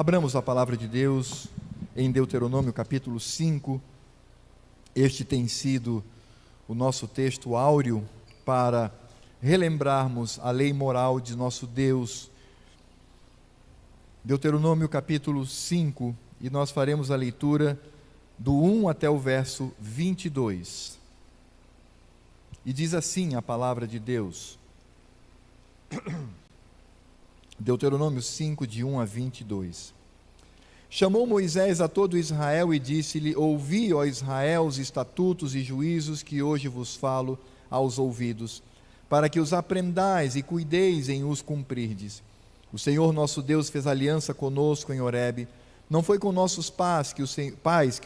Abramos a palavra de Deus em Deuteronômio capítulo 5. Este tem sido o nosso texto áureo para relembrarmos a lei moral de nosso Deus. Deuteronômio capítulo 5, e nós faremos a leitura do 1 até o verso 22. E diz assim a palavra de Deus. Deuteronômio 5, de 1 a 22. Chamou Moisés a todo Israel e disse-lhe: Ouvi, ó Israel, os estatutos e juízos que hoje vos falo aos ouvidos, para que os aprendais e cuideis em os cumprirdes. O Senhor nosso Deus fez aliança conosco em Horebe. Não foi com nossos pais que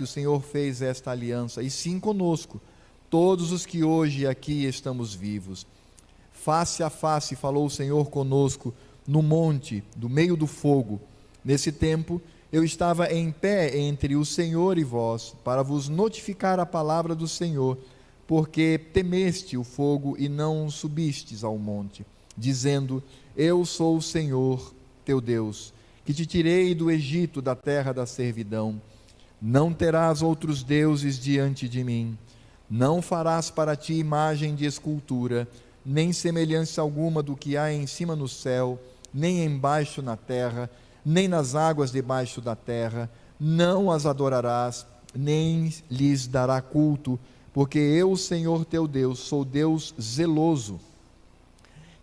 o Senhor fez esta aliança, e sim conosco, todos os que hoje aqui estamos vivos. Face a face falou o Senhor conosco no monte, do meio do fogo. Nesse tempo, eu estava em pé entre o Senhor e vós, para vos notificar a palavra do Senhor, porque temeste o fogo e não subistes ao monte, dizendo: Eu sou o Senhor, teu Deus, que te tirei do Egito, da terra da servidão. Não terás outros deuses diante de mim. Não farás para ti imagem de escultura, nem semelhança alguma do que há em cima no céu, nem embaixo na terra, nem nas águas debaixo da terra. Não as adorarás, nem lhes dará culto, porque eu, o Senhor teu Deus, sou Deus zeloso,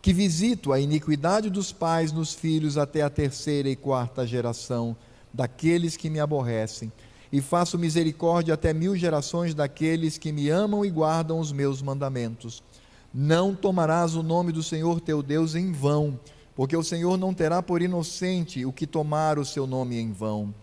que visito a iniquidade dos pais nos filhos até a terceira e quarta geração daqueles que me aborrecem, e faço misericórdia até 1000 gerações daqueles que me amam e guardam os meus mandamentos. Não tomarás o nome do Senhor teu Deus em vão, porque o Senhor não terá por inocente o que tomar o seu nome em vão.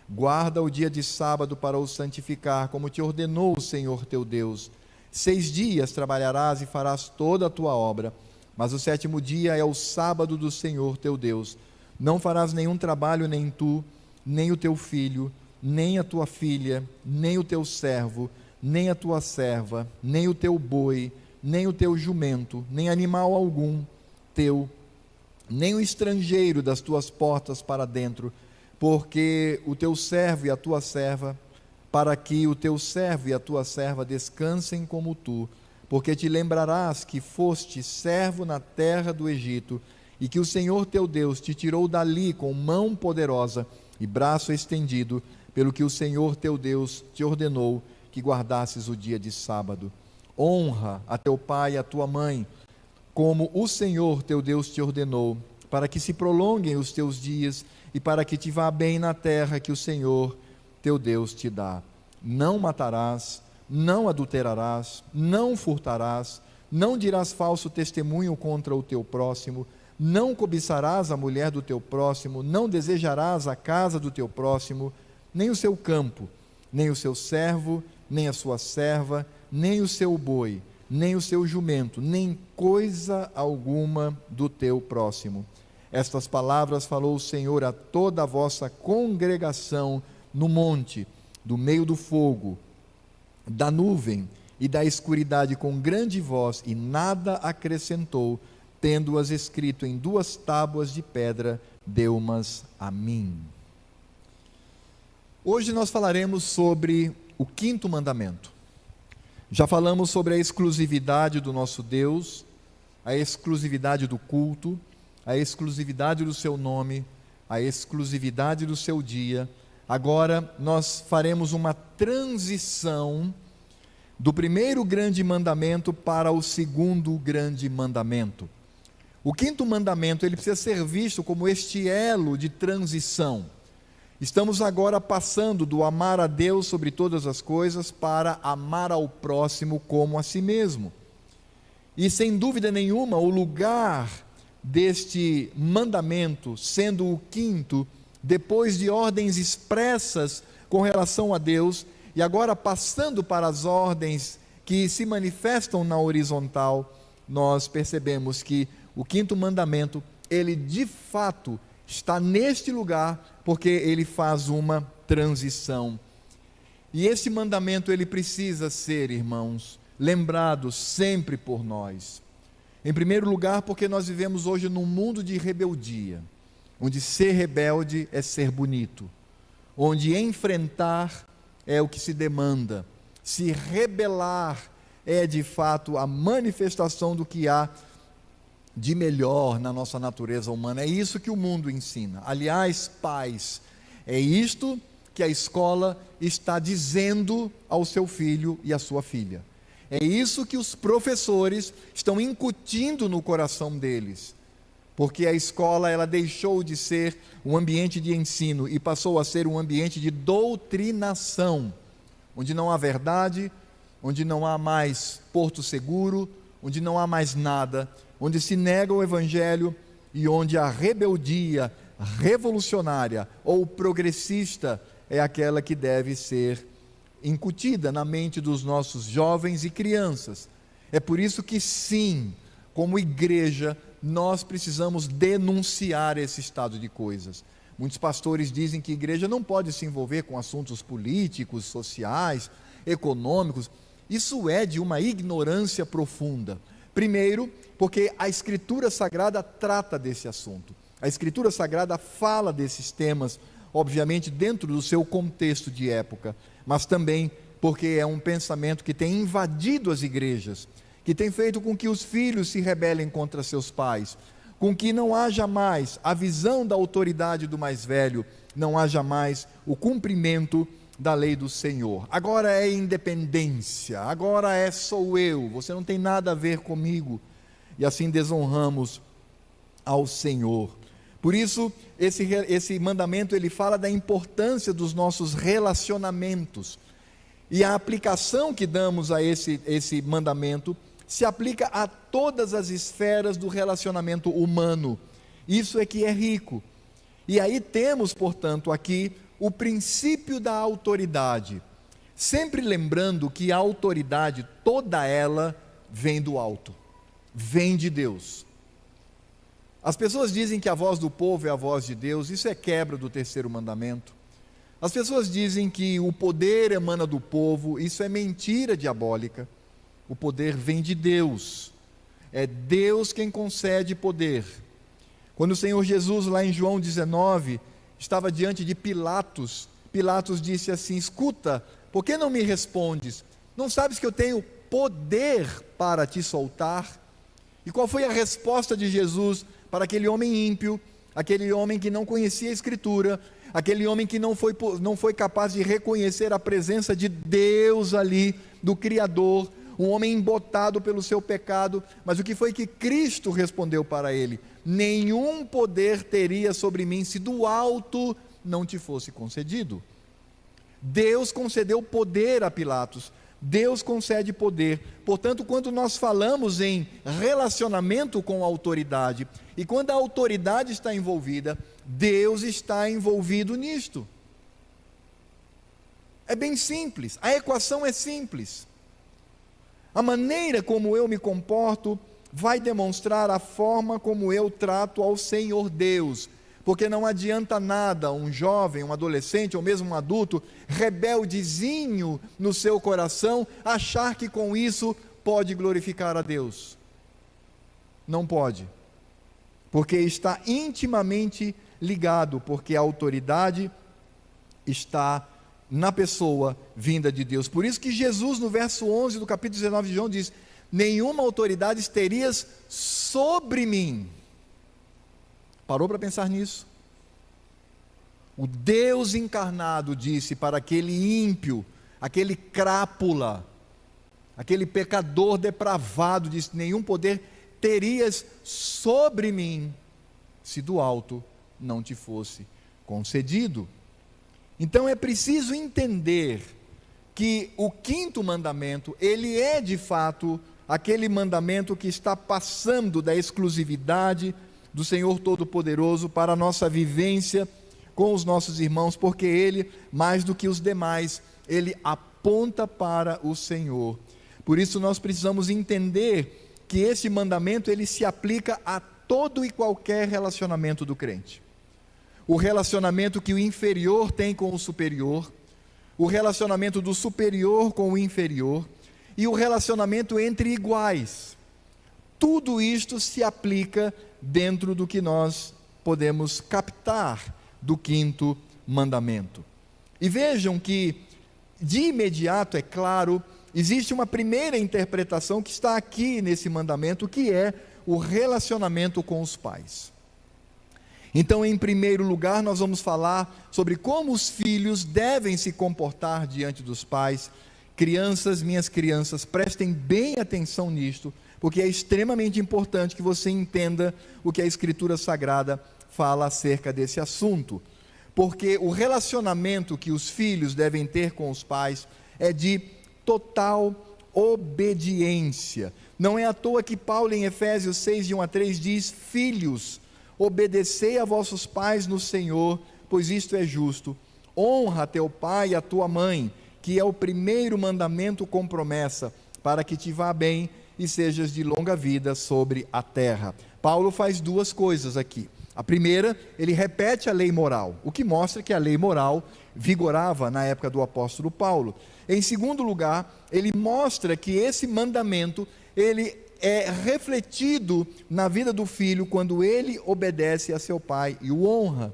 Guarda o dia de sábado para o santificar, como te ordenou o Senhor teu Deus. 6 dias trabalharás e farás toda a tua obra, mas o 7º dia é o sábado do Senhor teu Deus. Não farás nenhum trabalho, nem tu, nem o teu filho, nem a tua filha, nem o teu servo, nem a tua serva, nem o teu boi, nem o teu jumento, nem animal algum teu, nem o estrangeiro das tuas portas para dentro, porque o teu servo e a tua serva, para que o teu servo e a tua serva descansem como tu, porque te lembrarás que foste servo na terra do Egito, e que o Senhor teu Deus te tirou dali com mão poderosa e braço estendido, pelo que o Senhor teu Deus te ordenou que guardasses o dia de sábado. Honra a teu pai e a tua mãe, como o Senhor teu Deus te ordenou, para que se prolonguem os teus dias e para que te vá bem na terra que o Senhor teu Deus te dá. Não matarás, não adulterarás, não furtarás, não dirás falso testemunho contra o teu próximo, não cobiçarás a mulher do teu próximo, não desejarás a casa do teu próximo, nem o seu campo, nem o seu servo, nem a sua serva, nem o seu boi, nem o seu jumento, nem coisa alguma do teu próximo. Estas palavras falou o Senhor a toda a vossa congregação no monte, do meio do fogo, da nuvem e da escuridade com grande voz, e nada acrescentou, tendo-as escrito em 2 tábuas de pedra, deu-mas a mim. Hoje nós falaremos sobre o 5º mandamento. Já falamos sobre a exclusividade do nosso Deus, a exclusividade do culto, a exclusividade do seu nome, a exclusividade do seu dia. Agora nós faremos uma transição do 1º grande mandamento para o 2º grande mandamento. O 5º mandamento, ele precisa ser visto como este elo de transição. Estamos agora passando do amar a Deus sobre todas as coisas para amar ao próximo como a si mesmo. E sem dúvida nenhuma, o lugar deste mandamento, sendo o 5º, depois de ordens expressas com relação a Deus, e agora passando para as ordens que se manifestam na horizontal, nós percebemos que o 5º mandamento, ele de fato está neste lugar, porque ele faz uma transição. E esse mandamento, ele precisa ser, irmãos, lembrado sempre por nós. Em primeiro lugar, porque nós vivemos hoje num mundo de rebeldia. onde ser rebelde é ser bonito, onde enfrentar é o que se demanda, se rebelar é de fato a manifestação do que há de melhor na nossa natureza humana. É isso que o mundo ensina. Aliás, pais, é isto que a escola está dizendo ao seu filho e à sua filha. É isso que os professores estão incutindo no coração deles. Porque a escola, ela deixou de ser um ambiente de ensino e passou a ser um ambiente de doutrinação, onde não há verdade, onde não há mais porto seguro, onde não há mais nada, onde se nega o evangelho e onde a rebeldia revolucionária ou progressista é aquela que deve ser incutida na mente dos nossos jovens e crianças. É por isso que sim, como igreja, nós precisamos denunciar esse estado de coisas. Muitos pastores dizem que a igreja não pode se envolver com assuntos políticos, sociais, econômicos. Isso é de uma ignorância profunda. Primeiro, porque a Escritura Sagrada trata desse assunto. A Escritura Sagrada fala desses temas, obviamente dentro do seu contexto de época, mas também porque é um pensamento que tem invadido as igrejas, que tem feito com que os filhos se rebelem contra seus pais, com que não haja mais a visão da autoridade do mais velho, não haja mais o cumprimento da lei do Senhor. Agora é independência, agora sou eu, você não tem nada a ver comigo, e assim desonramos ao Senhor. Por isso, esse mandamento, ele fala da importância dos nossos relacionamentos, e a aplicação que damos a esse mandamento se aplica a todas as esferas do relacionamento humano. Isso é que é rico. E aí temos, portanto, aqui o princípio da autoridade, sempre lembrando que a autoridade, toda ela, vem do alto, vem de Deus. As pessoas dizem que a voz do povo é a voz de Deus, isso é quebra do terceiro mandamento. As pessoas dizem que o poder emana do povo, isso é mentira diabólica. O poder vem de Deus, é Deus quem concede poder. Quando o Senhor Jesus, lá em João 19, estava diante de Pilatos, Pilatos disse assim: escuta, por que não me respondes? Não sabes que eu tenho poder para te soltar? E qual foi a resposta de Jesus para aquele homem ímpio, aquele homem que não conhecia a Escritura, aquele homem que não foi capaz de reconhecer a presença de Deus ali, do Criador, um homem embotado pelo seu pecado? Mas o que foi que Cristo respondeu para ele? Nenhum poder teria sobre mim se do alto não te fosse concedido. Deus concedeu poder a Pilatos, Deus concede poder. Portanto, quando nós falamos em relacionamento com a autoridade, e quando a autoridade está envolvida, Deus está envolvido nisto. É bem simples, a equação é simples. A maneira como eu me comporto vai demonstrar a forma como eu trato ao Senhor Deus, porque não adianta nada um jovem, um adolescente ou mesmo um adulto rebeldezinho no seu coração achar que com isso pode glorificar a Deus. Não pode, porque está intimamente ligado, porque a autoridade está na pessoa vinda de Deus. Por isso que Jesus, no verso 11 do capítulo 19 de João, diz: nenhuma autoridade terias sobre mim. Parou para pensar nisso? O Deus encarnado disse para aquele ímpio, aquele crápula, aquele pecador depravado, disse: nenhum poder terias sobre mim, se do alto não te fosse concedido. Então é preciso entender que o quinto mandamento, ele é de fato aquele mandamento que está passando da exclusividade do Senhor Todo-Poderoso para a nossa vivência com os nossos irmãos, porque ele, mais do que os demais, ele aponta para o Senhor. Por isso nós precisamos entender que esse mandamento, ele se aplica a todo e qualquer relacionamento do crente. O relacionamento que o inferior tem com o superior, o relacionamento do superior com o inferior, e o relacionamento entre iguais. Tudo isto se aplica dentro do que nós podemos captar do quinto mandamento. E vejam que, de imediato, é claro, existe uma primeira interpretação que está aqui nesse mandamento, que é o relacionamento com os pais. Então, em primeiro lugar, nós vamos falar sobre como os filhos devem se comportar diante dos pais. Crianças, minhas crianças, prestem bem atenção nisto, porque é extremamente importante que você entenda o que a Escritura Sagrada fala acerca desse assunto. Porque o relacionamento que os filhos devem ter com os pais é de total obediência. Não é à toa que Paulo, em Efésios 6, de 1 a 3, diz: filhos, obedecei a vossos pais no Senhor, pois isto é justo. Honra a teu pai e a tua mãe, que é o primeiro mandamento com promessa, para que te vá bem e sejas de longa vida sobre a terra. Paulo faz duas coisas aqui. A primeira, ele repete a lei moral, o que mostra que a lei moral vigorava na época do apóstolo Paulo. Em segundo lugar, ele mostra que esse mandamento, ele é refletido na vida do filho quando ele obedece a seu pai e o honra.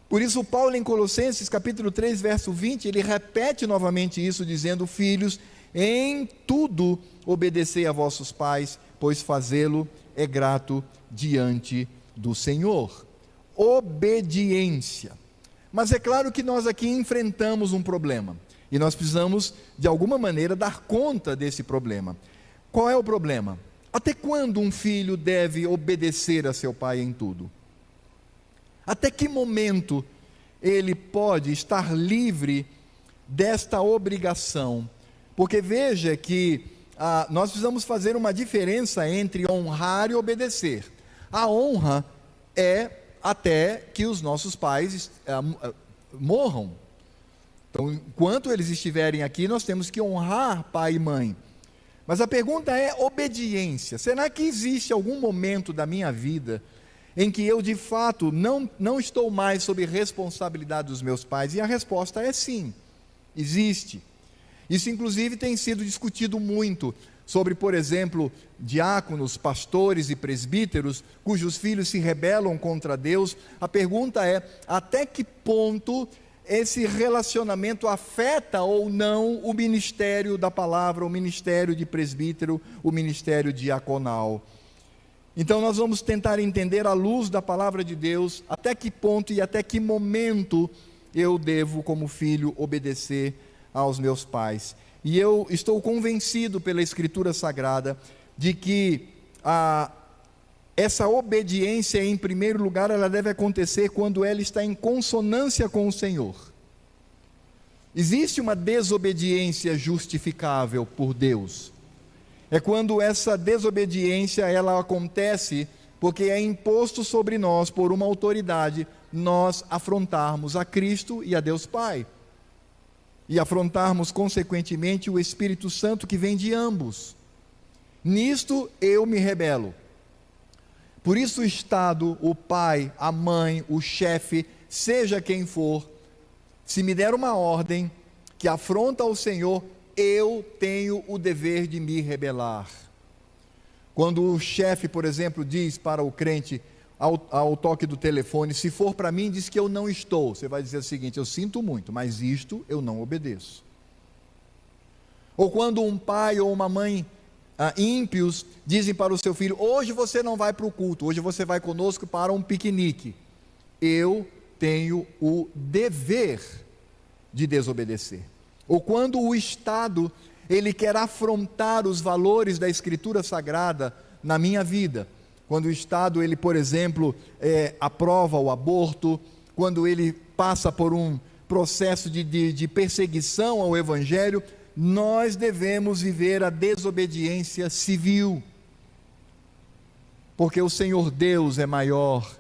Por isso Paulo, em Colossenses capítulo 3, verso 20, ele repete novamente isso, dizendo: filhos, em tudo obedecei a vossos pais, pois fazê-lo é grato diante do Senhor. Obediência. Mas é claro que nós aqui enfrentamos um problema, e nós precisamos de alguma maneira dar conta desse problema. Qual é o problema? Até quando um filho deve obedecer a seu pai em tudo? Até que momento ele pode estar livre desta obrigação? Porque veja que nós precisamos fazer uma diferença entre honrar e obedecer. A honra é até que os nossos pais morram. Então, enquanto eles estiverem aqui, nós temos que honrar pai e mãe. Mas a pergunta é obediência. Será que existe algum momento da minha vida em que eu, de fato, não estou mais sob responsabilidade dos meus pais? E a resposta é sim, existe. Isso, inclusive, tem sido discutido muito sobre, por exemplo, diáconos, pastores e presbíteros, cujos filhos se rebelam contra Deus. A pergunta é: até que ponto esse relacionamento afeta ou não o ministério da palavra, o ministério de presbítero, o ministério diaconal? Então nós vamos tentar entender, à luz da palavra de Deus, até que ponto e até que momento eu devo, como filho, obedecer aos meus pais. E eu estou convencido pela Escritura Sagrada de que essa obediência, em primeiro lugar, ela deve acontecer quando ela está em consonância com o Senhor. Existe uma desobediência justificável por Deus. É quando essa desobediência ela acontece porque é imposto sobre nós por uma autoridade nós afrontarmos a Cristo e a Deus Pai. E afrontarmos consequentemente o Espírito Santo que vem de ambos. Nisto eu me rebelo. Por isso o Estado, o pai, a mãe, o chefe, seja quem for, se me der uma ordem que afronta o Senhor, eu tenho o dever de me rebelar. Quando o chefe, por exemplo, diz para o crente, ao toque do telefone: se for para mim, diz que eu não estou. Você vai dizer o seguinte: eu sinto muito, mas isto eu não obedeço. Ou quando um pai ou uma mãe ímpios dizem para o seu filho: hoje você não vai para o culto, hoje você vai conosco para um piquenique. Eu tenho o dever de desobedecer. Ou quando o Estado, ele quer afrontar os valores da Escritura Sagrada na minha vida. Quando o Estado, ele, por exemplo, aprova o aborto, quando ele passa por um processo de perseguição ao Evangelho, nós devemos viver a desobediência civil, porque o Senhor Deus é maior,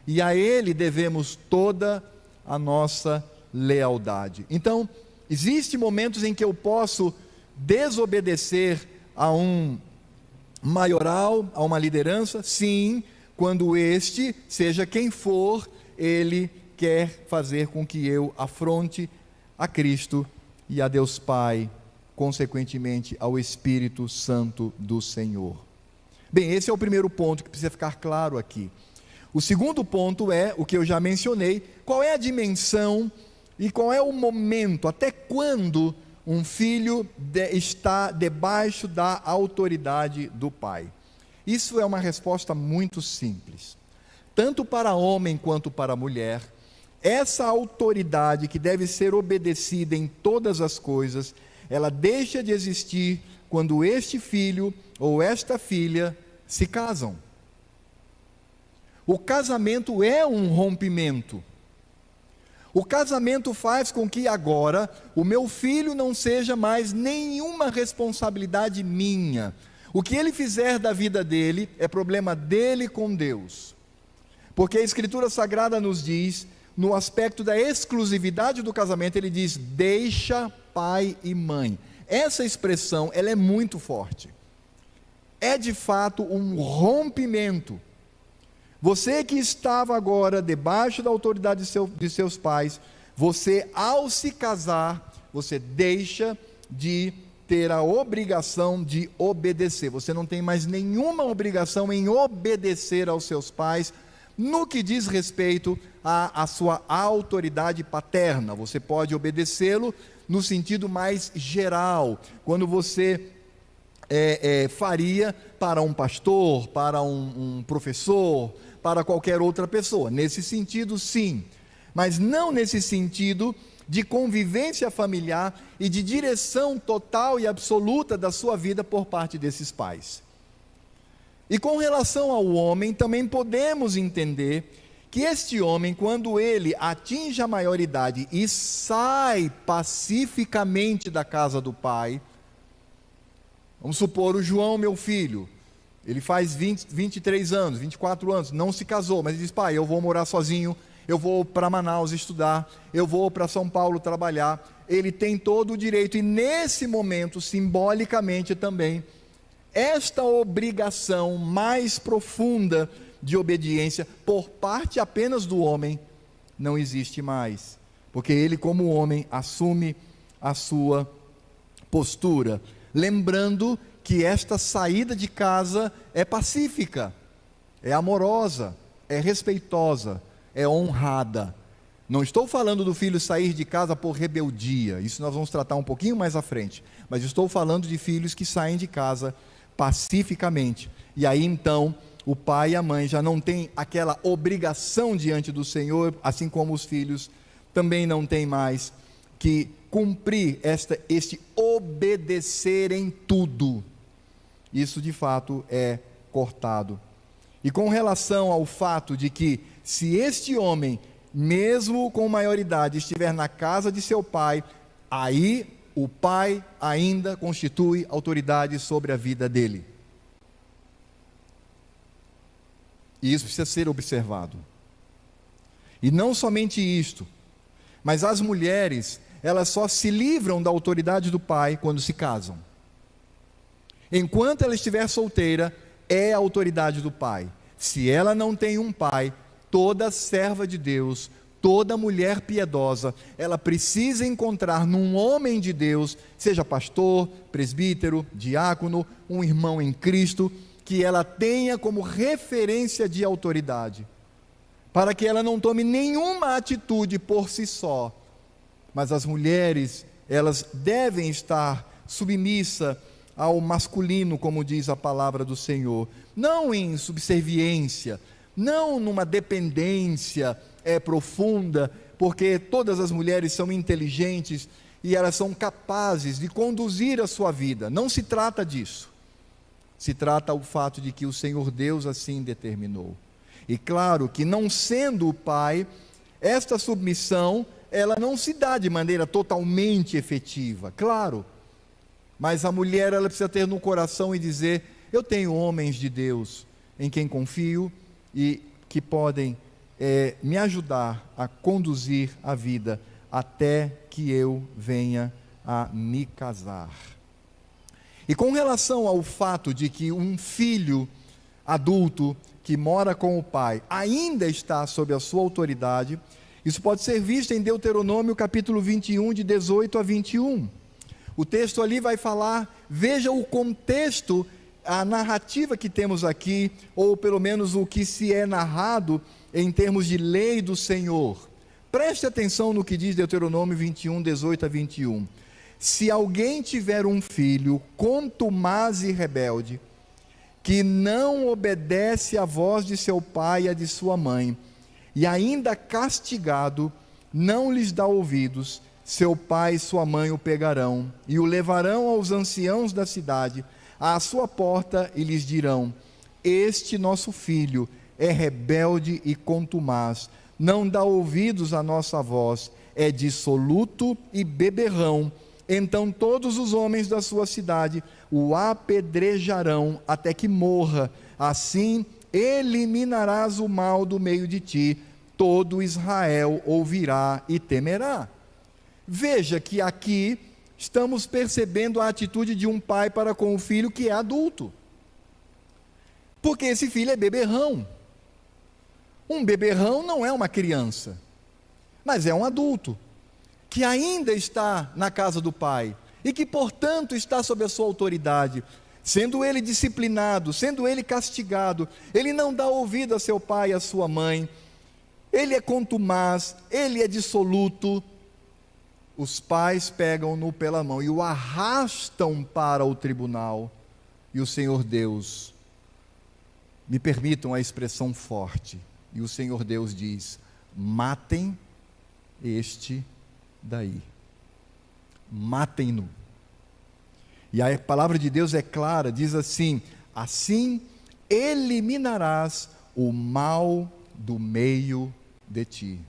e a Ele devemos toda a nossa lealdade. Então, existem momentos em que eu posso desobedecer a um maioral, a uma liderança, sim, quando este, seja quem for, ele quer fazer com que eu afronte a Cristo e a Deus Pai, consequentemente ao Espírito Santo do Senhor. Bem, esse é o primeiro ponto que precisa ficar claro aqui. O segundo ponto é o que eu já mencionei: qual é a dimensão e qual é o momento, até quando um filho está debaixo da autoridade do pai. Isso é uma resposta muito simples. Tanto para homem quanto para mulher, essa autoridade que deve ser obedecida em todas as coisas, ela deixa de existir quando este filho ou esta filha se casam. O casamento é um rompimento. O casamento faz com que agora o meu filho não seja mais nenhuma responsabilidade minha. O que ele fizer da vida dele é problema dele com Deus. Porque a Escritura Sagrada nos diz, no aspecto da exclusividade do casamento, ele diz: deixa pai e mãe. Essa expressão, ela é muito forte. É de fato um rompimento. Você que estava agora debaixo da autoridade de seus pais, você, ao se casar, você deixa de ter a obrigação de obedecer. Você não tem mais nenhuma obrigação em obedecer aos seus pais no que diz respeito à sua autoridade paterna. Você pode obedecê-lo no sentido mais geral, quando você faria para um pastor, para um professor, para qualquer outra pessoa. Nesse sentido, sim, mas não nesse sentido de convivência familiar e de direção total e absoluta da sua vida por parte desses pais. E com relação ao homem, também podemos entender que este homem, quando ele atinge a maioridade e sai pacificamente da casa do pai, vamos supor o João, meu filho, ele faz 23 anos, 24 anos, não se casou, mas ele diz: pai, eu vou morar sozinho, eu vou para Manaus estudar, eu vou para São Paulo trabalhar. Ele tem todo o direito, e nesse momento, simbolicamente também, esta obrigação mais profunda de obediência por parte apenas do homem não existe mais, porque ele, como homem, assume a sua postura, lembrando que esta saída de casa é pacífica, é amorosa, é respeitosa, é honrada. Não estou falando do filho sair de casa por rebeldia, isso nós vamos tratar um pouquinho mais à frente, mas estou falando de filhos que saem de casa pacificamente, e aí então o pai e a mãe já não têm aquela obrigação diante do Senhor, assim como os filhos também não têm mais que cumprir este obedecer em tudo. Isso de fato é cortado. E com relação ao fato de que, se este homem, mesmo com maioridade, estiver na casa de seu pai, aí o pai ainda constitui autoridade sobre a vida dele. E isso precisa ser observado. E não somente isto, mas as mulheres, elas só se livram da autoridade do pai quando se casam. Enquanto ela estiver solteira, é a autoridade do pai. Se ela não tem um pai, toda serva de Deus, toda mulher piedosa, ela precisa encontrar num homem de Deus, seja pastor, presbítero, diácono, um irmão em Cristo, que ela tenha como referência de autoridade, para que ela não tome nenhuma atitude por si só. Mas as mulheres, elas devem estar submissas ao masculino, como diz a palavra do Senhor, não em subserviência, não numa dependência profunda, porque todas as mulheres são inteligentes e elas são capazes de conduzir a sua vida. Não se trata disso. Se trata do fato de que o Senhor Deus assim determinou. E claro que, não sendo o pai, esta submissão, ela não se dá de maneira totalmente efetiva, claro. Mas a mulher, ela precisa ter no coração e dizer: eu tenho homens de Deus em quem confio e que podem me ajudar a conduzir a vida até que eu venha a me casar. E com relação ao fato de que um filho adulto que mora com o pai ainda está sob a sua autoridade, isso pode ser visto em Deuteronômio capítulo 21, de 18 a 21. O texto ali vai falar, veja o contexto a narrativa que temos aqui, ou pelo menos o que se é narrado em termos de lei do Senhor. Preste atenção no que diz Deuteronômio 21, 18 a 21. Se alguém tiver um filho contumaz e rebelde, que não obedece à voz de seu pai e à de sua mãe, e ainda castigado, não lhes dá ouvidos, seu pai e sua mãe o pegarão, e o levarão aos anciãos da cidade, à sua porta, e lhes dirão: este nosso filho é rebelde e contumaz, não dá ouvidos à nossa voz, é dissoluto e beberrão. Então todos os homens da sua cidade o apedrejarão até que morra. Assim eliminarás o mal do meio de ti, todo Israel ouvirá e temerá. Veja que aqui estamos percebendo a atitude de um pai para com o filho que é adulto, porque esse filho é beberrão. Um beberrão não é uma criança, mas é um adulto, que ainda está na casa do pai, e que portanto está sob a sua autoridade. Sendo ele disciplinado, sendo ele castigado, ele não dá ouvido a seu pai e a sua mãe, ele é contumaz, ele é dissoluto. Os pais pegam-no pela mão e o arrastam para o tribunal, e o Senhor Deus, me permitam a expressão forte, e o Senhor Deus diz: matem este daí, matem-no. E a palavra de Deus é clara, diz assim: assim eliminarás o mal do meio de ti.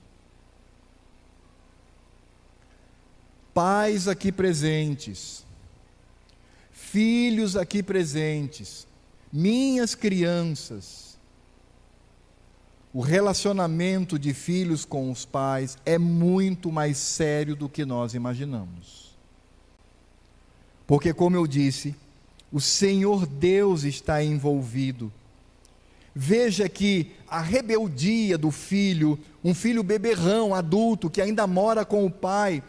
Pais aqui presentes, filhos aqui presentes, minhas crianças, o relacionamento de filhos com os pais é muito mais sério do que nós imaginamos. Porque, como eu disse, o Senhor Deus está envolvido. Veja que a rebeldia do filho, um filho beberrão, adulto, que ainda mora com o pai,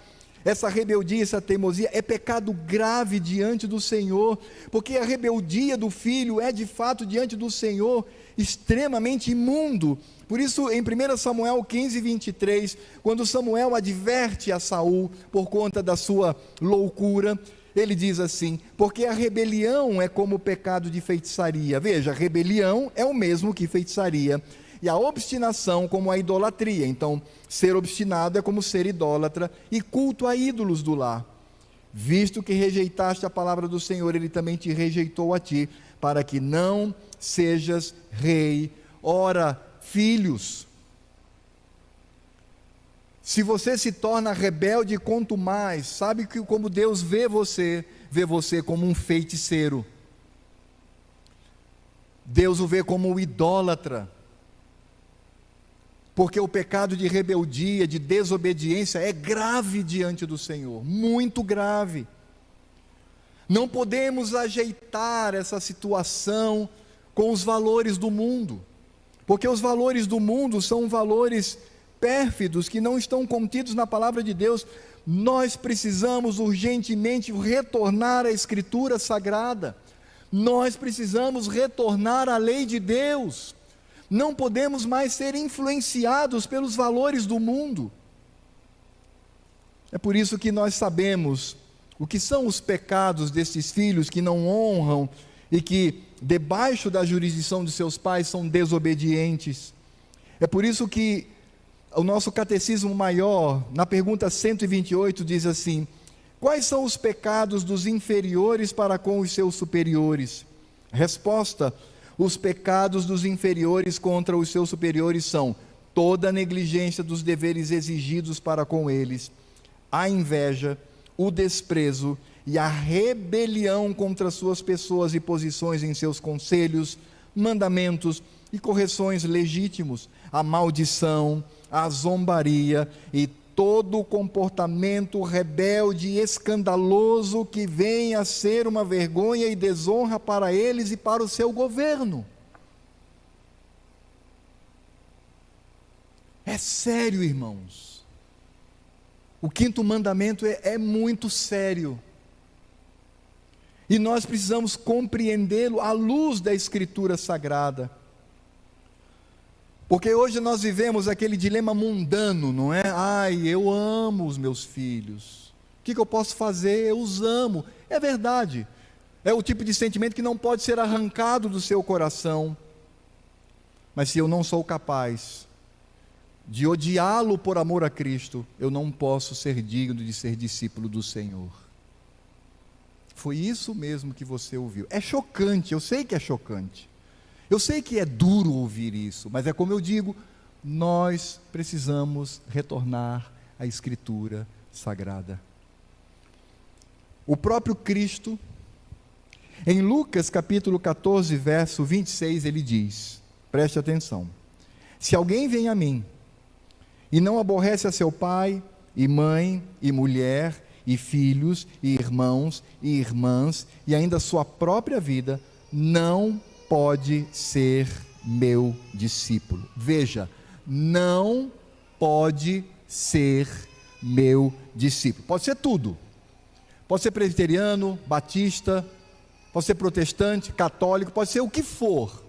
essa rebeldia, essa teimosia é pecado grave diante do Senhor, porque a rebeldia do filho é de fato diante do Senhor extremamente imundo. Por isso, em 1 Samuel 15, 23, quando Samuel adverte a Saul por conta da sua loucura, ele diz assim: porque a rebelião é como o pecado de feitiçaria. Veja, rebelião é o mesmo que feitiçaria, e a obstinação como a idolatria. Então, ser obstinado é como ser idólatra e culto a ídolos do lar. Visto que rejeitaste a palavra do Senhor, Ele também te rejeitou a ti, para que não sejas rei. Ora, filhos, se você se torna rebelde quanto mais, sabe que como Deus vê você como um feiticeiro. Deus o vê como um idólatra. Porque o pecado de rebeldia, de desobediência é grave diante do Senhor, muito grave. Não podemos ajeitar essa situação com os valores do mundo, porque os valores do mundo são valores pérfidos que não estão contidos na palavra de Deus. Nós precisamos urgentemente retornar à Escritura Sagrada, nós precisamos retornar à lei de Deus. Não podemos mais ser influenciados pelos valores do mundo. É por isso que nós sabemos o que são os pecados desses filhos que não honram e que, debaixo da jurisdição de seus pais, são desobedientes. É por isso que o nosso catecismo maior, na pergunta 128, diz assim: quais são os pecados dos inferiores para com os seus superiores? Resposta: os pecados dos inferiores contra os seus superiores são toda a negligência dos deveres exigidos para com eles, a inveja, o desprezo e a rebelião contra suas pessoas e posições em seus conselhos, mandamentos e correções legítimos, a maldição, a zombaria e todo o comportamento rebelde e escandaloso que venha a ser uma vergonha e desonra para eles e para o seu governo. É sério, irmãos. O quinto mandamento é muito sério. E nós precisamos compreendê-lo à luz da Escritura Sagrada. Porque hoje nós vivemos aquele dilema mundano, não é? Ai, eu amo os meus filhos. O que eu posso fazer? Eu os amo. É verdade. É o tipo de sentimento que não pode ser arrancado do seu coração. Mas se eu não sou capaz de odiá-lo por amor a Cristo, eu não posso ser digno de ser discípulo do Senhor. Foi isso mesmo que você ouviu. É chocante, eu sei que é chocante. Eu sei que é duro ouvir isso, mas é como eu digo, nós precisamos retornar à Escritura Sagrada. O próprio Cristo, em Lucas capítulo 14, verso 26, ele diz, preste atenção: se alguém vem a mim e não aborrece a seu pai e mãe e mulher e filhos e irmãos e irmãs e ainda sua própria vida, não pode ser meu discípulo. Veja, não pode ser meu discípulo. Pode ser tudo. Pode ser presbiteriano, batista, pode ser protestante, católico, pode ser o que for.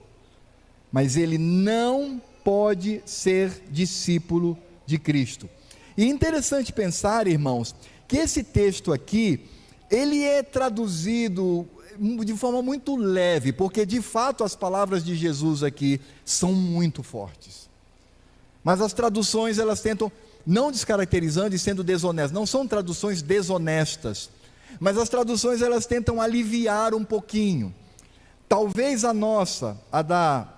Mas ele não pode ser discípulo de Cristo. E é interessante pensar, irmãos, que esse texto aqui, ele é traduzido de forma muito leve, porque de fato as palavras de Jesus aqui são muito fortes. Mas as traduções, elas tentam, não descaracterizando e sendo desonestas, não são traduções desonestas, mas as traduções elas tentam aliviar um pouquinho. Talvez a nossa, a da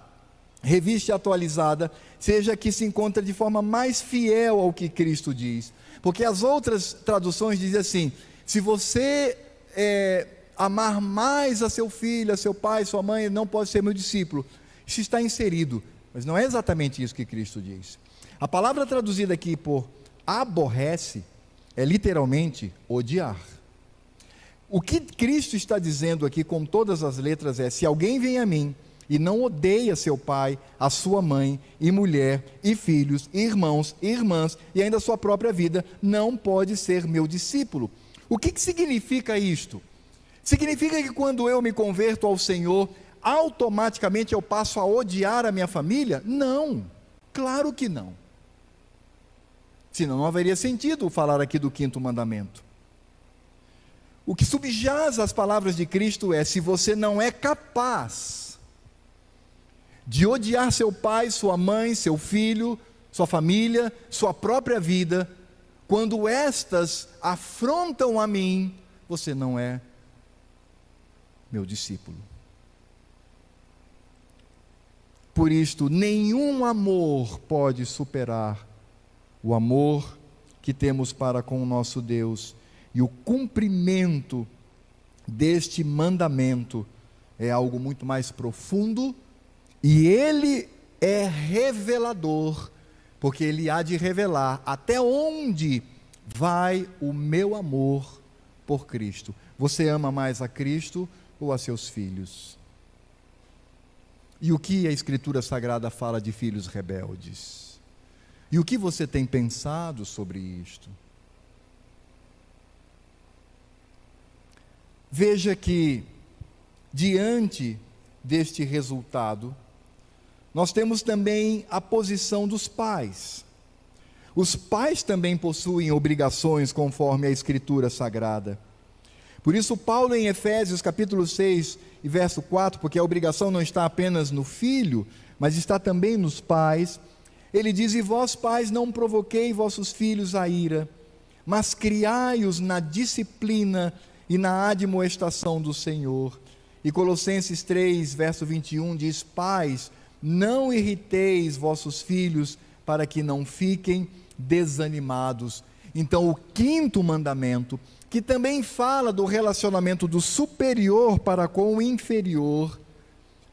Revista Atualizada, seja a que se encontra de forma mais fiel ao que Cristo diz, porque as outras traduções dizem assim: se você amar mais a seu filho, a seu pai, sua mãe, não pode ser meu discípulo. Isso está inserido, mas não é exatamente isso que Cristo diz. A palavra traduzida aqui por aborrece é literalmente odiar. O que Cristo está dizendo aqui com todas as letras é: se alguém vem a mim e não odeia seu pai, a sua mãe, e mulher, e filhos, e irmãos, e irmãs, e ainda a sua própria vida, não pode ser meu discípulo. O que significa isto? Significa que quando eu me converto ao Senhor, automaticamente eu passo a odiar a minha família? Não, claro que não. Senão não haveria sentido falar aqui do 5º mandamento. O que subjaz as palavras de Cristo é: se você não é capaz de odiar seu pai, sua mãe, seu filho, sua família, sua própria vida, quando estas afrontam a mim, você não é meu discípulo. Por isto, nenhum amor pode superar o amor que temos para com o nosso Deus, e o cumprimento deste mandamento é algo muito mais profundo, e ele é revelador, porque ele há de revelar até onde vai o meu amor por Cristo. Você ama mais a Cristo ou a seus filhos? E o que a Escritura Sagrada fala de filhos rebeldes? E o que você tem pensado sobre isto? Veja que, diante deste resultado, nós temos também a posição dos pais. Os pais também possuem obrigações conforme a Escritura Sagrada. Por isso Paulo, em Efésios capítulo 6 e verso 4, porque a obrigação não está apenas no filho, mas está também nos pais, ele diz: e vós pais não provoquei vossos filhos a ira, mas criai-os na disciplina e na admoestação do Senhor. E Colossenses 3 verso 21 diz: pais, não irriteis vossos filhos, para que não fiquem desanimados. Então, o 5º mandamento, que também fala do relacionamento do superior para com o inferior,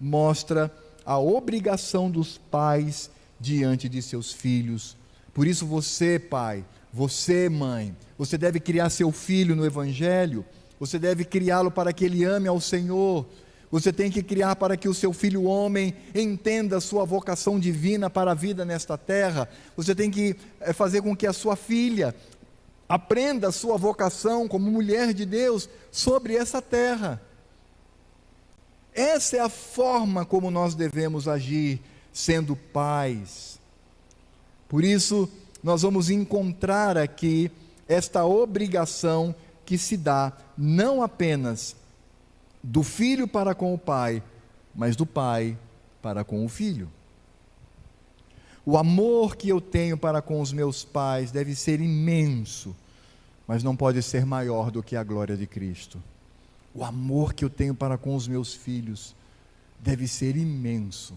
mostra a obrigação dos pais diante de seus filhos. Por isso, você, pai, você, mãe, você deve criar seu filho no Evangelho, você deve criá-lo para que ele ame ao Senhor. Você tem que criar para que o seu filho homem entenda a sua vocação divina para a vida nesta terra. Você tem que fazer com que a sua filha aprenda a sua vocação como mulher de Deus sobre essa terra. Essa é a forma como nós devemos agir, sendo pais. Por isso, nós vamos encontrar aqui esta obrigação que se dá não apenas do filho para com o pai, mas do pai para com o filho. O amor que eu tenho para com os meus pais deve ser imenso, mas não pode ser maior do que a glória de Cristo. O amor que eu tenho para com os meus filhos deve ser imenso,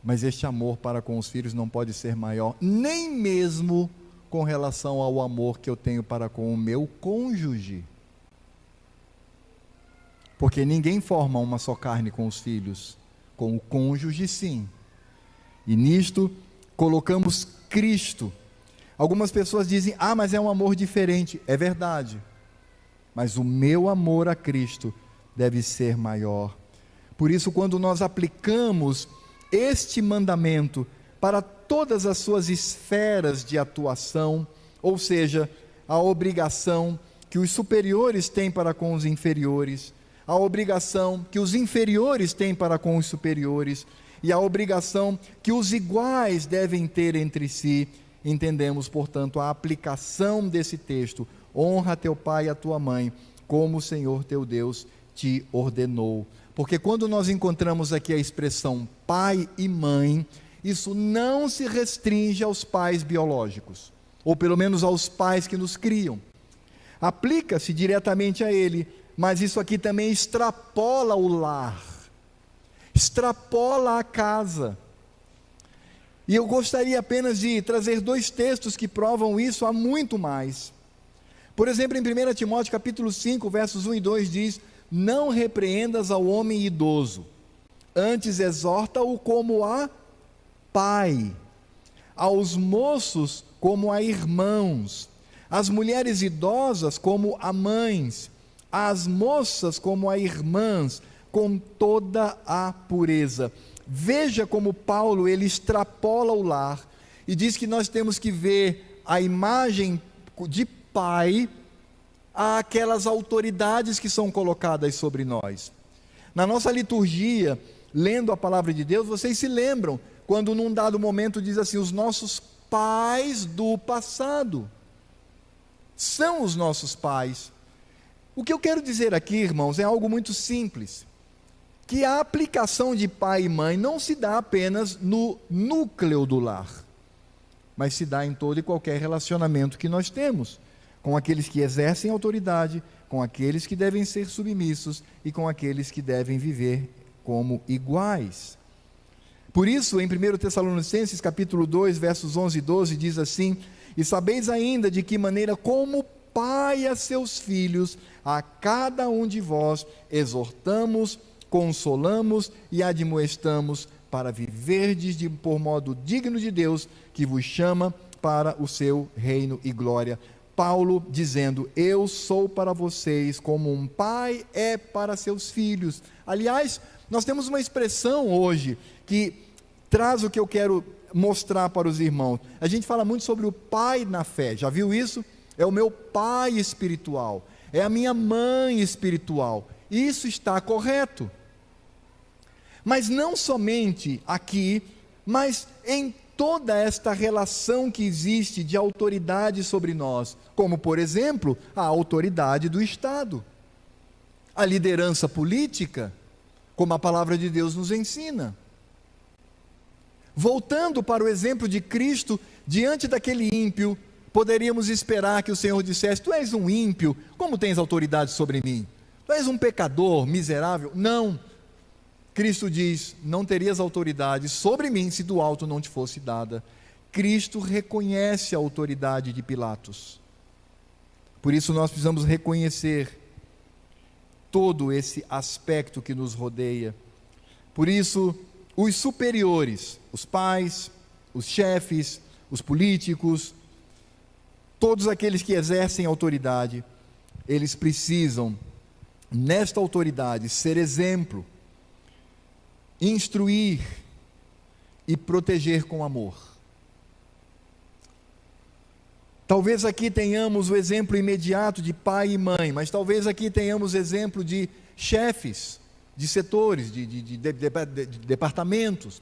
mas este amor para com os filhos não pode ser maior, nem mesmo com relação ao amor que eu tenho para com o meu cônjuge. Porque ninguém forma uma só carne com os filhos, com o cônjuge sim. E nisto colocamos Cristo. Algumas pessoas dizem, mas é um amor diferente. É verdade, mas o meu amor a Cristo deve ser maior. Por isso, quando nós aplicamos este mandamento para todas as suas esferas de atuação, ou seja, a obrigação que os superiores têm para com os inferiores, a obrigação que os inferiores têm para com os superiores, e a obrigação que os iguais devem ter entre si, entendemos, portanto, a aplicação desse texto: honra teu pai e a tua mãe, como o Senhor teu Deus te ordenou. Porque quando nós encontramos aqui a expressão pai e mãe, isso não se restringe aos pais biológicos, ou pelo menos aos pais que nos criam. Aplica-se diretamente a ele, mas isso aqui também extrapola o lar, extrapola a casa. E eu gostaria apenas de trazer 2 textos que provam isso, há muito mais. Por exemplo, em 1 Timóteo capítulo 5, versos 1 e 2 diz: não repreendas ao homem idoso, antes exorta-o como a pai, aos moços como a irmãos, às mulheres idosas como a mães, às moças como a irmãs, com toda a pureza. Veja como Paulo, ele extrapola o lar e diz que nós temos que ver a imagem de pai àquelas autoridades que são colocadas sobre nós. Na nossa liturgia, lendo a palavra de Deus, vocês se lembram quando num dado momento diz assim: os nossos pais do passado são os nossos pais. O que eu quero dizer aqui, irmãos, é algo muito simples, que a aplicação de pai e mãe não se dá apenas no núcleo do lar, mas se dá em todo e qualquer relacionamento que nós temos, com aqueles que exercem autoridade, com aqueles que devem ser submissos e com aqueles que devem viver como iguais. Por isso, em 1 Tessalonicenses capítulo 2, versos 11 e 12, diz assim: e sabeis ainda de que maneira, como pai a seus filhos, a cada um de vós exortamos, consolamos e admoestamos, para viverdes por modo digno de Deus, que vos chama para o seu reino e glória. Paulo dizendo: eu sou para vocês como um pai é para seus filhos. Aliás, nós temos uma expressão hoje que traz o que eu quero mostrar para os irmãos. A gente fala muito sobre o pai na fé, já viu isso? É o meu pai espiritual, é a minha mãe espiritual. Isso está correto. Mas não somente aqui, mas em toda esta relação que existe de autoridade sobre nós, como por exemplo, a autoridade do Estado, a liderança política, como a palavra de Deus nos ensina. Voltando para o exemplo de Cristo, diante daquele ímpio, poderíamos esperar que o Senhor dissesse: tu és um ímpio, como tens autoridade sobre mim? Tu és um pecador, miserável? Não. Cristo diz: não terias autoridade sobre mim se do alto não te fosse dada. Cristo reconhece a autoridade de Pilatos. Por isso nós precisamos reconhecer todo esse aspecto que nos rodeia. Por isso, os superiores, os pais, os chefes, os políticos, todos aqueles que exercem autoridade, eles precisam, nesta autoridade, ser exemplo, instruir e proteger com amor. Talvez aqui tenhamos o exemplo imediato de pai e mãe, mas talvez aqui tenhamos exemplo de chefes, de setores, de departamentos.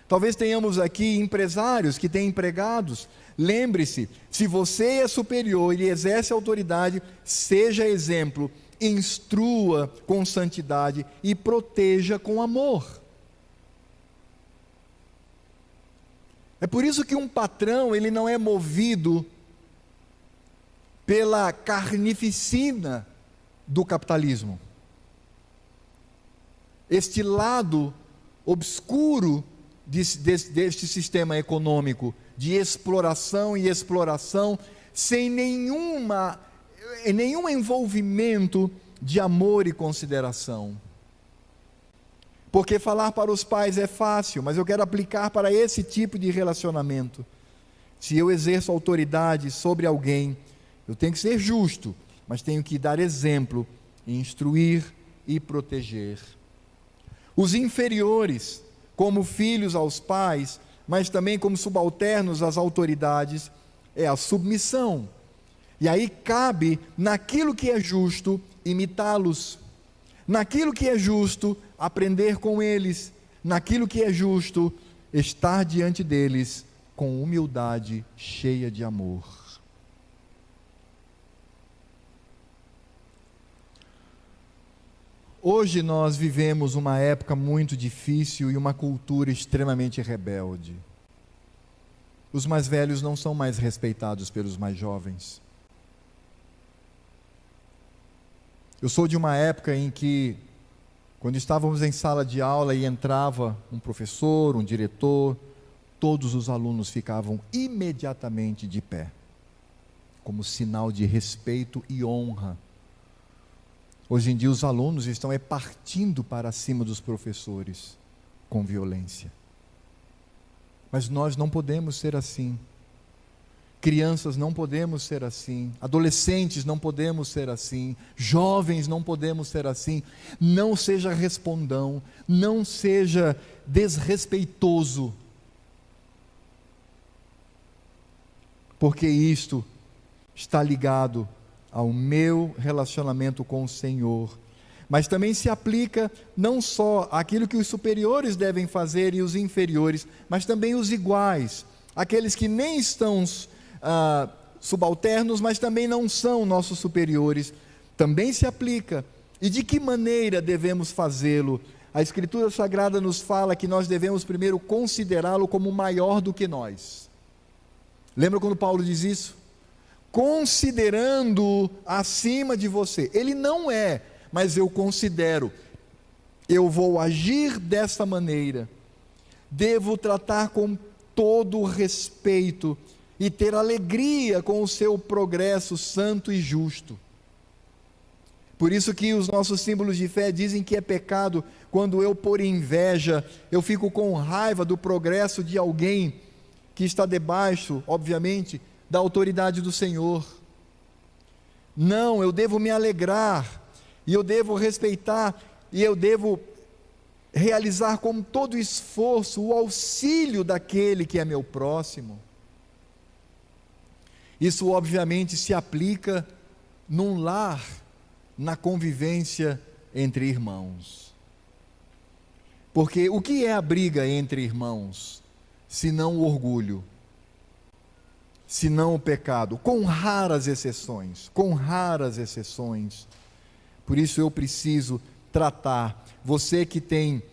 Talvez tenhamos aqui empresários que têm empregados. Lembre-se, se você é superior e exerce autoridade, seja exemplo, instrua com santidade e proteja com amor. É por isso que um patrão, ele não é movido pela carnificina do capitalismo. Este lado obscuro deste sistema econômico, de exploração e exploração, sem nenhum envolvimento de amor e consideração. Porque falar para os pais é fácil, mas eu quero aplicar para esse tipo de relacionamento. Se eu exerço autoridade sobre alguém, eu tenho que ser justo, mas tenho que dar exemplo, instruir e proteger. Os inferiores, como filhos aos pais, mas também como subalternos às autoridades, é a submissão. E aí cabe, naquilo que é justo, imitá-los. Naquilo que é justo, aprender com eles. Naquilo que é justo, estar diante deles com humildade, cheia de amor. Hoje nós vivemos uma época muito difícil e uma cultura extremamente rebelde. Os mais velhos não são mais respeitados pelos mais jovens. Eu sou de uma época em que, quando estávamos em sala de aula e entrava um professor, um diretor, todos os alunos ficavam imediatamente de pé, como sinal de respeito e honra. Hoje em dia os alunos estão partindo para cima dos professores com violência. Mas nós não podemos ser assim. Crianças não podemos ser assim, adolescentes não podemos ser assim, jovens não podemos ser assim. Não seja respondão, não seja desrespeitoso, porque isto está ligado ao meu relacionamento com o Senhor, mas também se aplica não só àquilo que os superiores devem fazer e os inferiores, mas também os iguais, aqueles que nem estão subalternos, mas também não são nossos superiores, também se aplica. E de que maneira devemos fazê-lo? A Escritura Sagrada nos fala que nós devemos primeiro considerá-lo como maior do que nós. Lembra quando Paulo diz isso? Considerando acima de você. Ele não é, mas eu considero. Eu vou agir dessa maneira. Devo tratar com todo o respeito e ter alegria com o seu progresso santo e justo. Por isso que os nossos símbolos de fé dizem que é pecado quando eu, por inveja, eu fico com raiva do progresso de alguém que está debaixo, obviamente, da autoridade do Senhor. Não, eu devo me alegrar, e eu devo respeitar, e eu devo realizar com todo esforço o auxílio daquele que é meu próximo. Isso obviamente se aplica num lar, na convivência entre irmãos. Porque o que é a briga entre irmãos, se não o orgulho, se não o pecado, com raras exceções, com raras exceções. Por isso eu preciso tratar, você que tem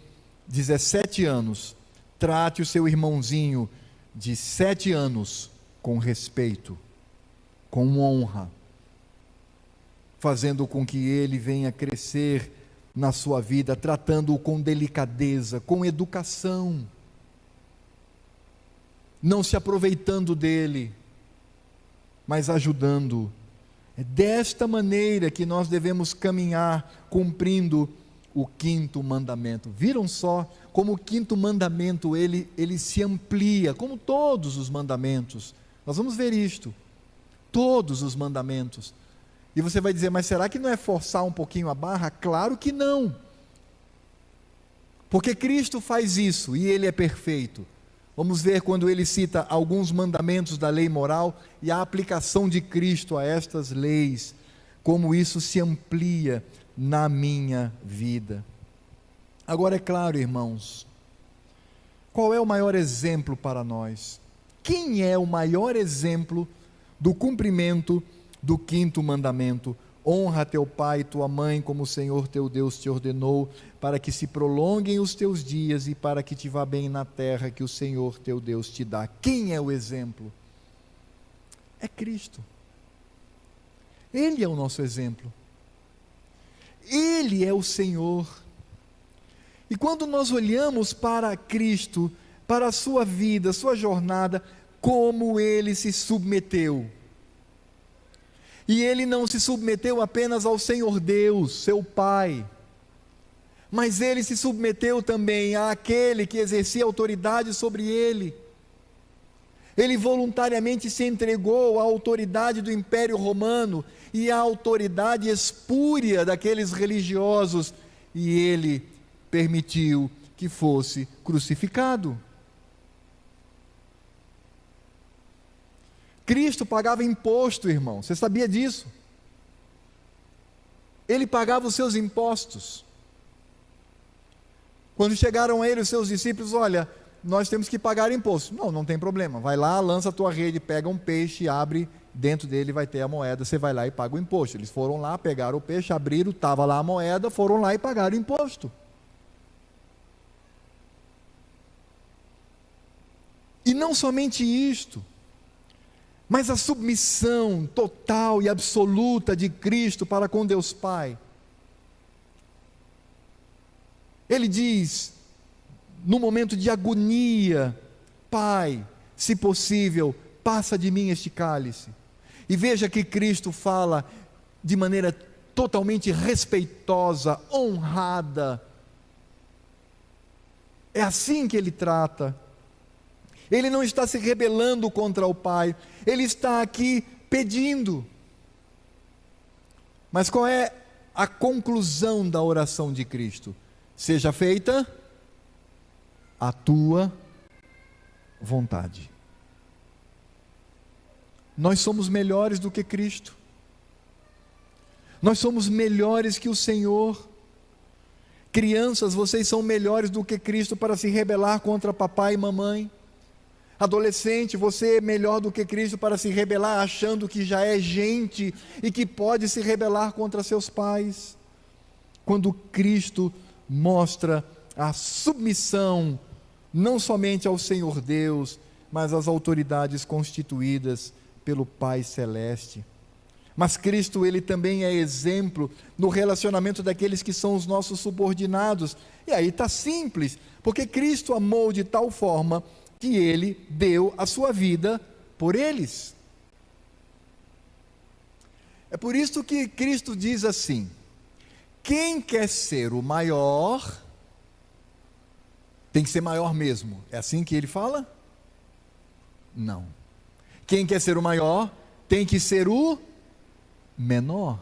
17 anos, trate o seu irmãozinho de 7 anos com respeito, com honra, fazendo com que ele venha crescer na sua vida, tratando-o com delicadeza, com educação, não se aproveitando dele, mas ajudando. É desta maneira que nós devemos caminhar, cumprindo o 5º mandamento. Viram só como o 5º mandamento, ele se amplia, como todos os mandamentos. Nós vamos ver isto, todos os mandamentos. E você vai dizer, mas será que não é forçar um pouquinho a barra? Claro que não. Porque Cristo faz isso e Ele é perfeito. Vamos ver quando ele cita alguns mandamentos da lei moral e a aplicação de Cristo a estas leis, como isso se amplia na minha vida. Agora, é claro, irmãos, qual é o maior exemplo para nós? Quem é o maior exemplo do cumprimento do 5º mandamento? Honra teu pai e tua mãe, como o Senhor teu Deus te ordenou, para que se prolonguem os teus dias e para que te vá bem na terra que o Senhor teu Deus te dá. Quem é o exemplo? É Cristo. Ele é o nosso exemplo. Ele é o Senhor. E quando nós olhamos para Cristo, para a sua vida, sua jornada, como ele se submeteu. E ele não se submeteu apenas ao Senhor Deus, seu Pai, mas ele se submeteu também àquele que exercia autoridade sobre ele. Ele voluntariamente se entregou à autoridade do Império Romano e à autoridade espúria daqueles religiosos, e ele permitiu que fosse crucificado. Cristo pagava imposto, irmão, você sabia disso? Ele pagava os seus impostos. Quando chegaram a ele os seus discípulos, olha, nós temos que pagar imposto. Não, não tem problema, vai lá, lança a tua rede, pega um peixe, abre, dentro dele vai ter a moeda, você vai lá e paga o imposto. Eles foram lá, pegaram o peixe, abriram, estava lá a moeda, foram lá e pagaram o imposto. E não somente isto, mas a submissão total e absoluta de Cristo para com Deus Pai. Ele diz, no momento de agonia, Pai, se possível, passa de mim este cálice. E veja que Cristo fala de maneira totalmente respeitosa, honrada. É assim que ele trata. Ele não está se rebelando contra o Pai, ele está aqui pedindo. Mas qual é a conclusão da oração de Cristo? Seja feita a tua vontade. Nós somos melhores do que Cristo, nós somos melhores que o Senhor. Crianças, vocês são melhores do que Cristo para se rebelar contra papai e mamãe. Adolescente, você é melhor do que Cristo para se rebelar achando que já é gente e que pode se rebelar contra seus pais. Quando Cristo mostra a submissão não somente ao Senhor Deus, mas às autoridades constituídas pelo Pai Celeste. Mas Cristo, ele também é exemplo no relacionamento daqueles que são os nossos subordinados. E aí está simples, porque Cristo amou de tal forma que ele deu a sua vida por eles. É por isso que Cristo diz assim: quem quer ser o maior, tem que ser maior mesmo. É assim que ele fala? Não. Quem quer ser o maior, tem que ser o menor.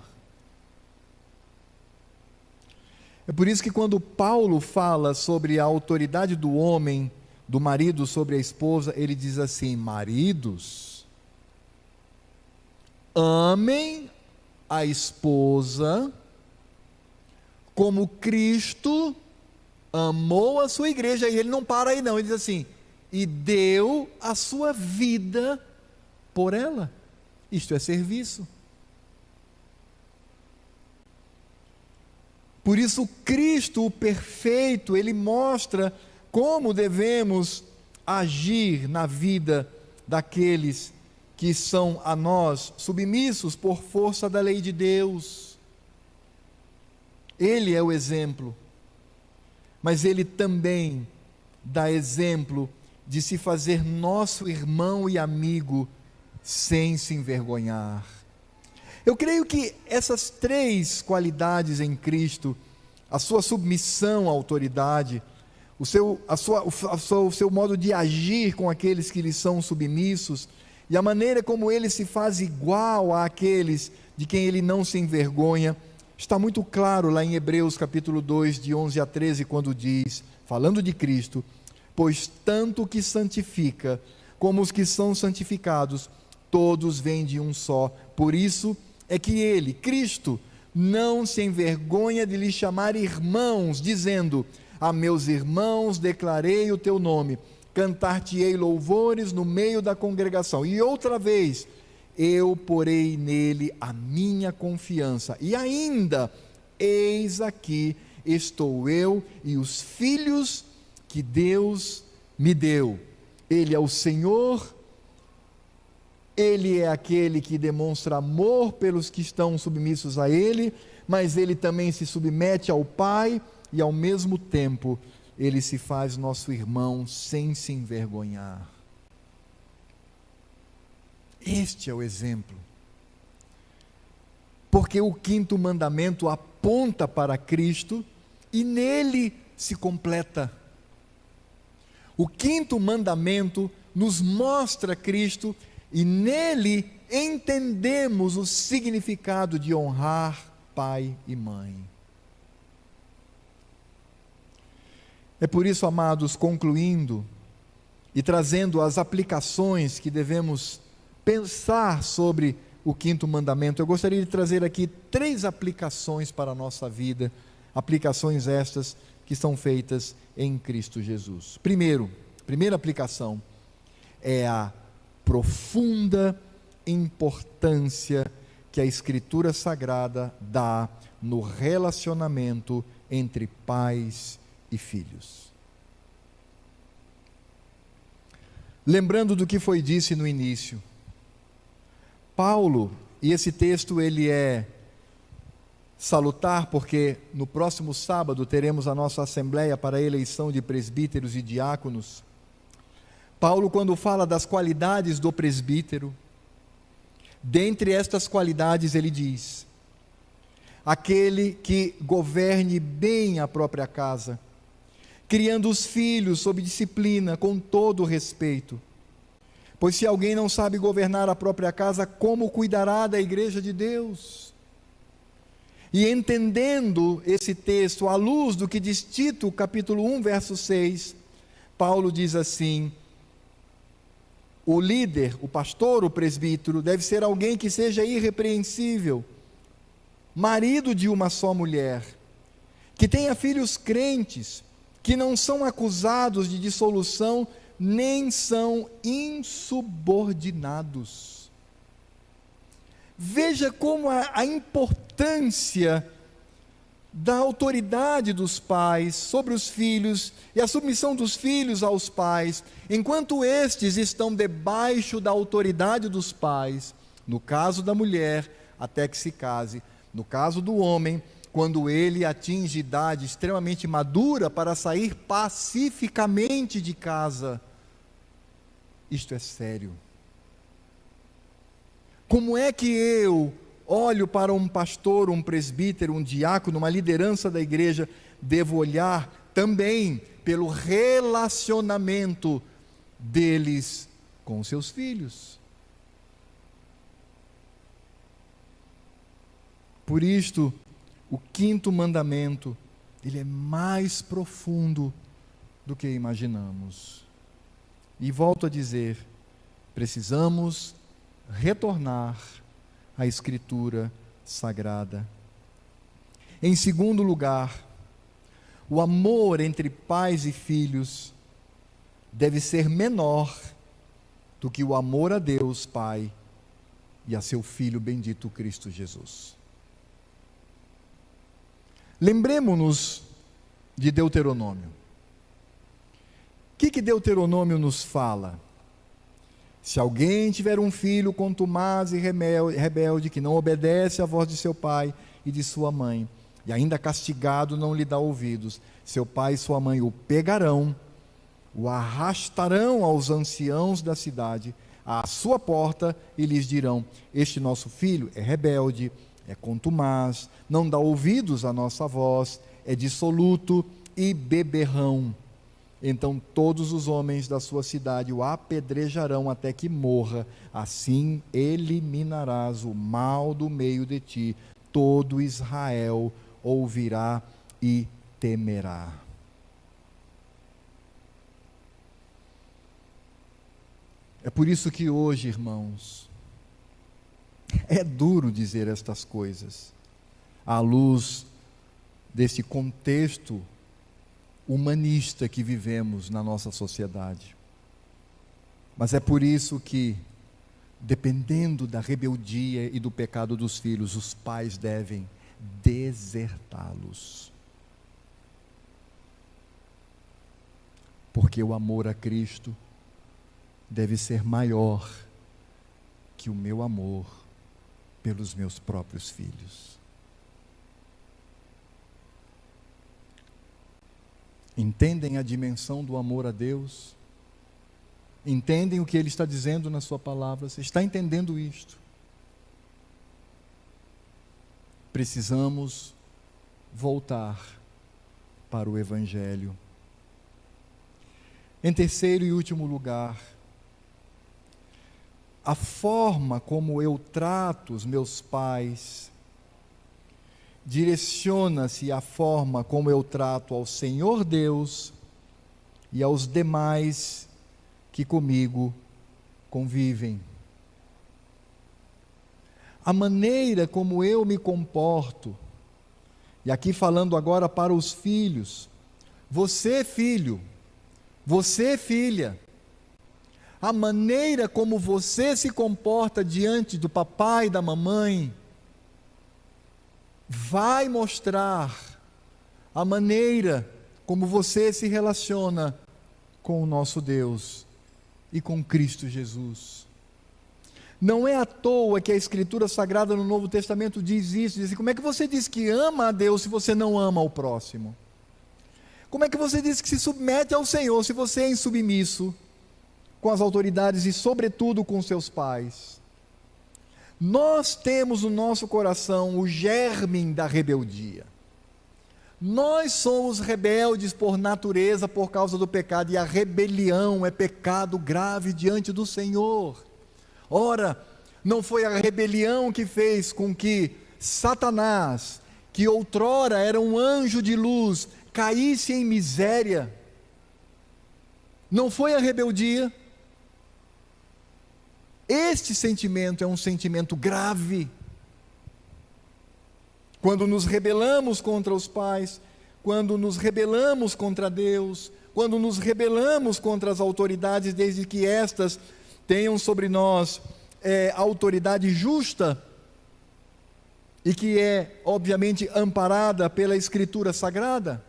É por isso que quando Paulo fala sobre a autoridade do homem, do marido sobre a esposa, ele diz assim: maridos, amem a esposa como Cristo amou a sua igreja. E ele não para aí não, ele diz assim: e deu a sua vida por ela. Isto é serviço. Por isso Cristo, o perfeito, ele mostra como devemos agir na vida daqueles que são a nós submissos por força da lei de Deus. Ele é o exemplo, mas ele também dá exemplo de se fazer nosso irmão e amigo sem se envergonhar. Eu creio que essas três qualidades em Cristo, a sua submissão à autoridade, o seu modo de agir com aqueles que lhe são submissos, e a maneira como ele se faz igual àqueles de quem ele não se envergonha, está muito claro lá em Hebreus capítulo 2, de 11 a 13, quando diz, falando de Cristo: pois tanto o que santifica, como os que são santificados, todos vêm de um só. Por isso é que ele, Cristo, não se envergonha de lhes chamar irmãos, dizendo: A meus irmãos declarei o teu nome, cantar-te-ei louvores no meio da congregação. E outra vez, eu porei nele a minha confiança. E ainda, eis aqui estou eu e os filhos que Deus me deu. Ele é o Senhor, Ele é aquele que demonstra amor pelos que estão submissos a Ele, mas Ele também se submete ao Pai e ao mesmo tempo Ele se faz nosso irmão sem se envergonhar. Este é o exemplo. Porque o quinto mandamento aponta para Cristo e nele se completa. O quinto mandamento nos mostra Cristo e nele entendemos o significado de honrar pai e mãe. É por isso, amados, concluindo e trazendo as aplicações que devemos pensar sobre o quinto mandamento, eu gostaria de trazer aqui 3 aplicações para a nossa vida, aplicações estas que são feitas em Cristo Jesus. Primeira aplicação é a profunda importância que a Escritura Sagrada dá no relacionamento entre pais e filhos. Lembrando do que foi dito no início, Paulo, e esse texto ele é salutar porque no próximo sábado teremos a nossa assembleia para a eleição de presbíteros e diáconos. Paulo, quando fala das qualidades do presbítero, dentre estas qualidades ele diz: aquele que governe bem a própria casa, criando os filhos sob disciplina, com todo respeito. Pois se alguém não sabe governar a própria casa, como cuidará da igreja de Deus? E entendendo esse texto, à luz do que diz Tito, capítulo 1, verso 6, Paulo diz assim: o líder, o pastor, o presbítero, deve ser alguém que seja irrepreensível, marido de uma só mulher, que tenha filhos crentes, que não são acusados de dissolução, nem são insubordinados. Veja como a importância da autoridade dos pais sobre os filhos e a submissão dos filhos aos pais, enquanto estes estão debaixo da autoridade dos pais, no caso da mulher, até que se case, no caso do homem, quando ele atinge idade extremamente madura para sair pacificamente de casa. Isto é sério. Como é que eu olho para um pastor, um presbítero, um diácono, uma liderança da igreja, devo olhar também pelo relacionamento deles com os seus filhos? Por isto, o quinto mandamento, ele é mais profundo do que imaginamos. E volto a dizer, precisamos retornar à Escritura Sagrada. Em segundo lugar, o amor entre pais e filhos deve ser menor do que o amor a Deus Pai e a seu Filho bendito Cristo Jesus. Lembremos-nos de Deuteronômio. O que Deuteronômio nos fala? Se alguém tiver um filho contumaz e rebelde, que não obedece à voz de seu pai e de sua mãe, e ainda castigado não lhe dá ouvidos, seu pai e sua mãe o pegarão, o arrastarão aos anciãos da cidade, à sua porta, e lhes dirão: este nosso filho é rebelde, é contumaz, não dá ouvidos à nossa voz, é dissoluto e beberrão. Então todos os homens da sua cidade o apedrejarão até que morra. Assim eliminarás o mal do meio de ti. Todo Israel ouvirá e temerá. É por isso que hoje, irmãos, é duro dizer estas coisas, à luz desse contexto humanista que vivemos na nossa sociedade. Mas é por isso que, dependendo da rebeldia e do pecado dos filhos, os pais devem desertá-los. Porque o amor a Cristo deve ser maior que o meu amor pelos meus próprios filhos. Entendem a dimensão do amor a Deus? Entendem o que Ele está dizendo na sua palavra? Você está entendendo isto? Precisamos voltar para o Evangelho. Em terceiro e último lugar, a forma como eu trato os meus pais direciona-se à forma como eu trato ao Senhor Deus e aos demais que comigo convivem. A maneira como eu me comporto, e aqui falando agora para os filhos, você filho, você filha, a maneira como você se comporta diante do papai e da mamãe, vai mostrar a maneira como você se relaciona com o nosso Deus e com Cristo Jesus. Não é à toa que a Escritura Sagrada no Novo Testamento diz isso, diz assim, como é que você diz que ama a Deus se você não ama ao próximo? Como é que você diz que se submete ao Senhor se você é insubmisso com as autoridades e sobretudo com seus pais? Nós temos no nosso coração o germe da rebeldia. Nós somos rebeldes por natureza, por causa do pecado, e a rebelião é pecado grave diante do Senhor. Ora, não foi a rebelião que fez com que Satanás, que outrora era um anjo de luz, caísse em miséria? Não foi a rebeldia? Este sentimento é um sentimento grave. Quando nos rebelamos contra os pais, quando nos rebelamos contra Deus, quando nos rebelamos contra as autoridades, desde que estas tenham sobre nós autoridade justa, e que é, obviamente, amparada pela Escritura Sagrada.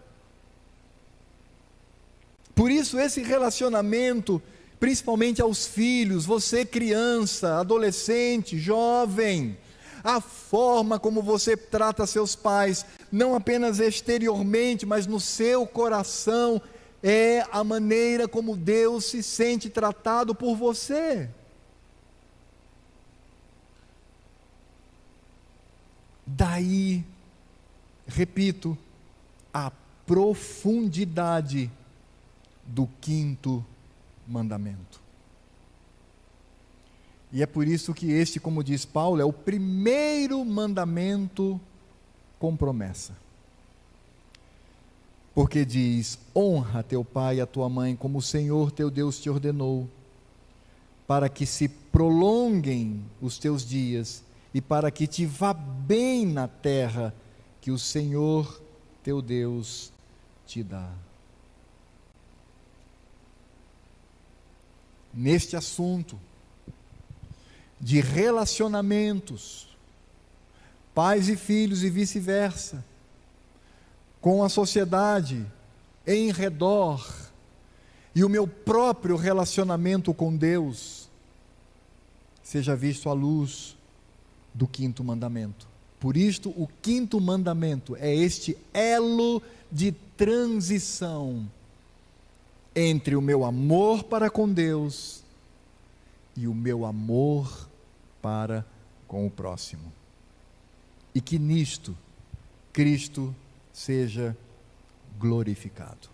Por isso, esse relacionamento, principalmente aos filhos, você criança, adolescente, jovem, a forma como você trata seus pais, não apenas exteriormente, mas no seu coração, é a maneira como Deus se sente tratado por você. Daí, repito, a profundidade do quinto mandamento. E é por isso que este, como diz Paulo, é o primeiro mandamento com promessa. Porque diz: honra teu pai e a tua mãe, como o Senhor teu Deus te ordenou, para que se prolonguem os teus dias e para que te vá bem na terra que o Senhor teu Deus te dá. Neste assunto de relacionamentos, pais e filhos e vice-versa, com a sociedade em redor, e o meu próprio relacionamento com Deus, seja visto à luz do quinto mandamento. Por isto, o quinto mandamento é este elo de transição entre o meu amor para com Deus e o meu amor para com o próximo. E que nisto Cristo seja glorificado.